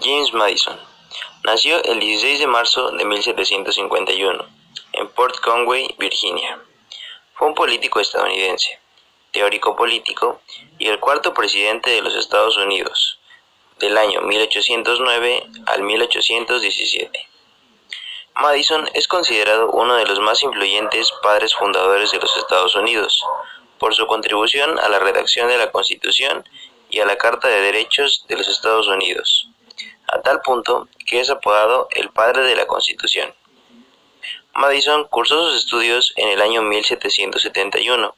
James Madison nació el 16 de marzo de 1751 en Port Conway, Virginia. Fue un político estadounidense, teórico político y el cuarto presidente de los Estados Unidos, del año 1809 al 1817. Madison es considerado uno de los más influyentes padres fundadores de los Estados Unidos, por su contribución a la redacción de la Constitución y a la Carta de Derechos de los Estados Unidos, a tal punto que es apodado el padre de la Constitución. Madison cursó sus estudios en el año 1771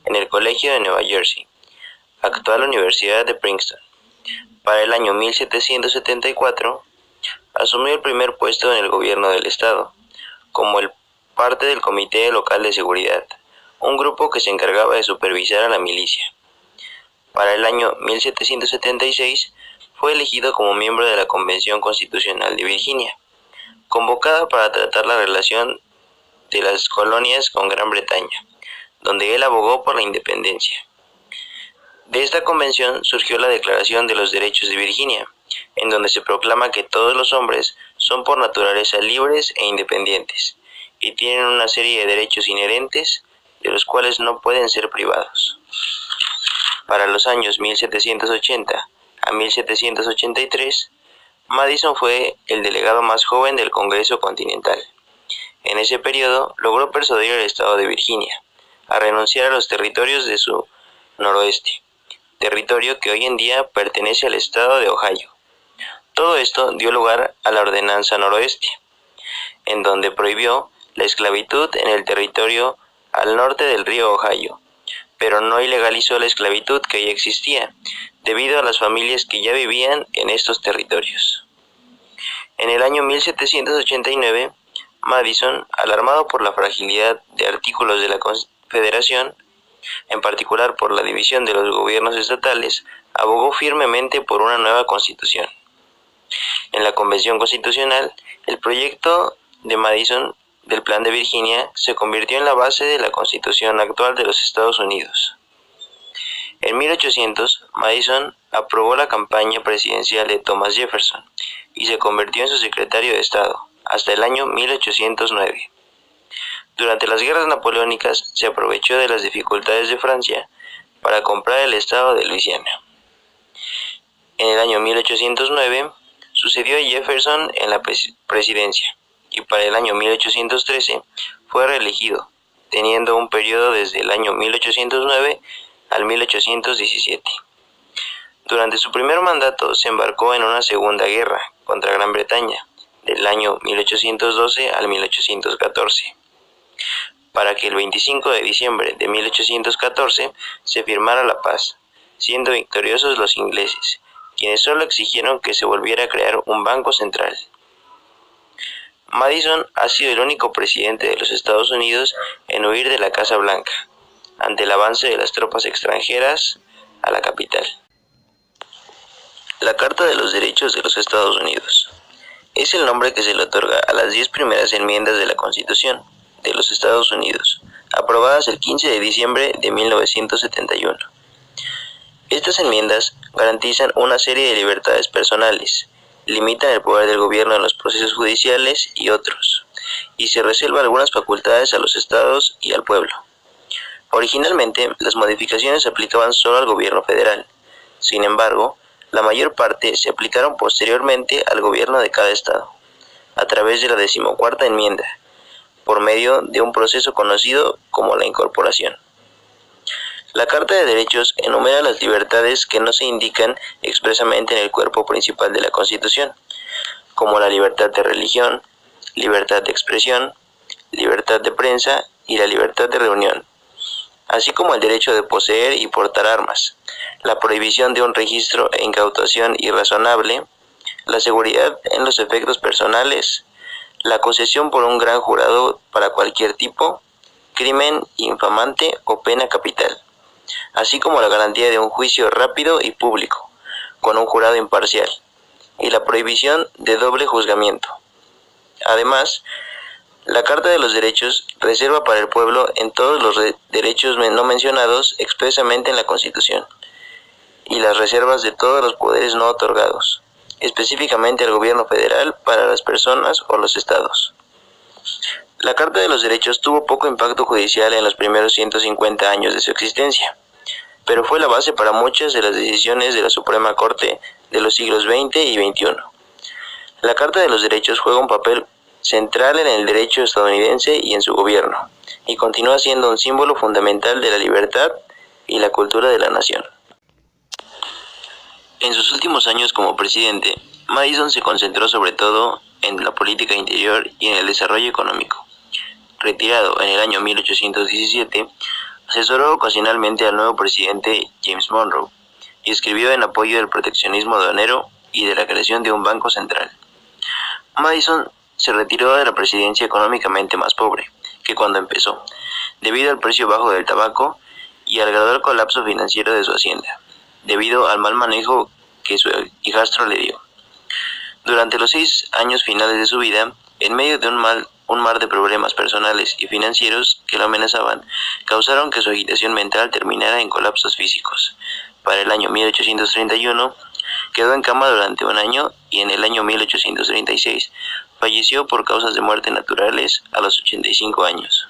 en el Colegio de Nueva Jersey, actual Universidad de Princeton. Para el año 1774, asumió el primer puesto en el gobierno del estado, como parte del Comité Local de Seguridad, un grupo que se encargaba de supervisar a la milicia. Para el año 1776, fue elegido como miembro de la Convención Constitucional de Virginia, convocada para tratar la relación de las colonias con Gran Bretaña, donde él abogó por la independencia. De esta convención surgió la Declaración de los Derechos de Virginia, en donde se proclama que todos los hombres son por naturaleza libres e independientes, y tienen una serie de derechos inherentes, de los cuales no pueden ser privados. Para los años 1780 a 1783, Madison fue el delegado más joven del Congreso Continental. En ese periodo logró persuadir al estado de Virginia a renunciar a los territorios de su noroeste, territorio que hoy en día pertenece al estado de Ohio. Todo esto dio lugar a la Ordenanza Noroeste, en donde prohibió la esclavitud en el territorio al norte del río Ohio, pero no ilegalizó la esclavitud que ya existía, debido a las familias que ya vivían en estos territorios. En el año 1789, Madison, alarmado por la fragilidad de artículos de la Confederación, en particular por la división de los gobiernos estatales, abogó firmemente por una nueva constitución. En la Convención Constitucional, el proyecto de Madison del Plan de Virginia se convirtió en la base de la Constitución actual de los Estados Unidos. En 1800, Madison aprobó la campaña presidencial de Thomas Jefferson y se convirtió en su secretario de Estado hasta el año 1809. Durante las guerras napoleónicas se aprovechó de las dificultades de Francia para comprar el estado de Luisiana. En el año 1809 sucedió a Jefferson en la presidencia y para el año 1813 fue reelegido, teniendo un periodo desde el año 1809 al 1817. Durante su primer mandato se embarcó en una segunda guerra contra Gran Bretaña, del año 1812 al 1814, para que el 25 de diciembre de 1814 se firmara la paz, siendo victoriosos los ingleses, quienes solo exigieron que se volviera a crear un banco central. Madison ha sido el único presidente de los Estados Unidos en huir de la Casa Blanca, ante el avance de las tropas extranjeras a la capital. La Carta de los Derechos de los Estados Unidos es el nombre que se le otorga a las 10 primeras enmiendas de la Constitución de los Estados Unidos, aprobadas el 15 de diciembre de 1971. Estas enmiendas garantizan una serie de libertades personales, limitan el poder del gobierno en los procesos judiciales y otros, y se reserva algunas facultades a los estados y al pueblo. Originalmente, las modificaciones se aplicaban solo al gobierno federal. Sin embargo, la mayor parte se aplicaron posteriormente al gobierno de cada estado, a través de la 14ª enmienda, por medio de un proceso conocido como la incorporación. La Carta de Derechos enumera las libertades que no se indican expresamente en el cuerpo principal de la Constitución, como la libertad de religión, libertad de expresión, libertad de prensa y la libertad de reunión, así como el derecho de poseer y portar armas, la prohibición de un registro e incautación irrazonable, la seguridad en los efectos personales, la acusación por un gran jurado para cualquier tipo, crimen infamante o pena capital, así como la garantía de un juicio rápido y público, con un jurado imparcial, y la prohibición de doble juzgamiento. Además, la Carta de los Derechos reserva para el pueblo en todos los derechos no mencionados expresamente en la Constitución, y las reservas de todos los poderes no otorgados, específicamente al gobierno federal para las personas o los estados. La Carta de los Derechos tuvo poco impacto judicial en los primeros 150 años de su existencia, pero fue la base para muchas de las decisiones de la Suprema Corte de los siglos XX y XXI. La Carta de los Derechos juega un papel central en el derecho estadounidense y en su gobierno, y continúa siendo un símbolo fundamental de la libertad y la cultura de la nación. En sus últimos años como presidente, Madison se concentró sobre todo en la política interior y en el desarrollo económico. Retirado en el año 1817, asesoró ocasionalmente al nuevo presidente James Monroe y escribió en apoyo del proteccionismo aduanero y de la creación de un banco central. Madison se retiró de la presidencia económicamente más pobre que cuando empezó, debido al precio bajo del tabaco y al gradual colapso financiero de su hacienda, debido al mal manejo que su hijastro le dio. Durante los 6 años finales de su vida, en medio de un mar de problemas personales y financieros que lo amenazaban, causaron que su agitación mental terminara en colapsos físicos. Para el año 1831, quedó en cama durante un año y en el año 1836 falleció por causas de muerte naturales a los 85 años.